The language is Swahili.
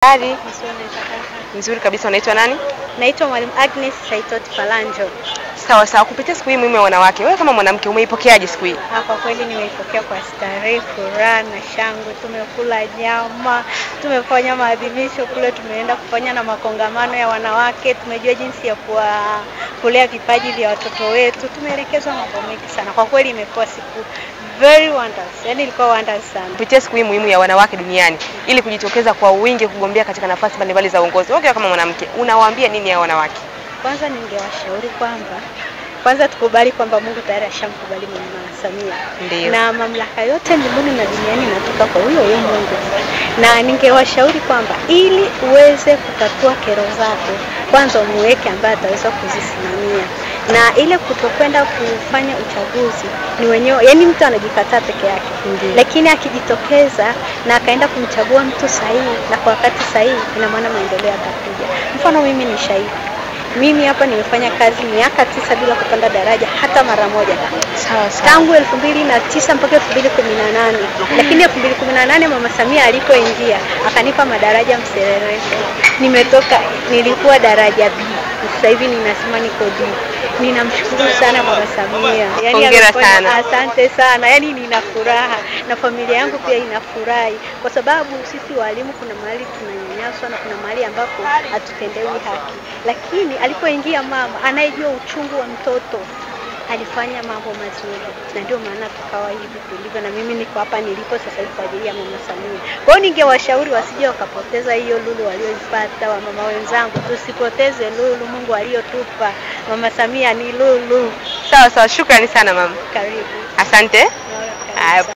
Hali nzuri kabisa. Unaitwa nani? Naitwa Mwalimu Agnes Saitoti Falanjo. Sawa sawa. Kupitia siku hii muhimu ya wanawake, wewe kama mwanamke umeipokeaje siku hii? Kwa kweli nimeipokea kwa starehe, furaha na shangwe. Tumekula nyama, tumefanya maadhimisho kule, tumeenda kufanya na makongamano ya wanawake, tumejua jinsi ya kulea vipaji vya watoto wetu. Tumeelekezwa mambo mengi sana. Kwa kweli imekuwa siku very wonders. Yaani ilikuwa wonders sana. Kupitia siku hii muhimu ya wanawake duniani, ili kujitokeza kwa wingi kugombea katika nafasi mbalimbali za uongozi, wewe kama mwanamke unawaambia nini ya wanawake? Kwanza ningewashauri kwanza tukubali kwamba Mungu tayari ashamkubali Mama Samia. Ndiyo. Na mamlaka yote mbinguni na duniani inatoka kwa huyo Mungu. Na ningewashauri kwamba ili uweze kutatua kero zako, kwanza muweke ambaye ataweza kuzisimamia. Na ile kutokwenda kufanya uchaguzi ni wenyewe, yani mtu anajikataa peke yake. Lakini akijitokeza na akaenda kumchagua mtu sahihi na kwa wakati sahihi, ina maana maendeleo yatakuja. Mfano mimi ni shahidi. Mimi hapa nimefanya kazi miaka 9 bila kupanda daraja hata mara moja. Sawa sawa. Tangu 2009 mpaka 2018. Lakini 2018 Mama Samia alipoingia akanipa madaraja mserereko. Nilikuwa daraja B. Sasa hivi ninasema niko D. Ninamshukuru sana Mama Samia. Hongera sana. Asante sana. Yaani nina furaha na familia yangu pia inafurahi kwa sababu sisi walimu kuna mahali tunanyanyaswa na kuna mahali ambapo hatutendewi haki. Lakini alipoingia mama anayejua uchungu wa mtoto alifanya mambo mazuri na ndio maana tukawa hivi tulivyo, na mimi niko hapa nilipo sasa hivi kwa ajili ya Mama Samia. Kwa hiyo ningewashauri wasije wakapoteza hiyo lulu walioipata. Wa mama wenzangu, tusipoteze lulu Mungu aliyotupa. Mama Samia ni lulu. Sawa sawa, shukrani sana mama. Karibu. Asante.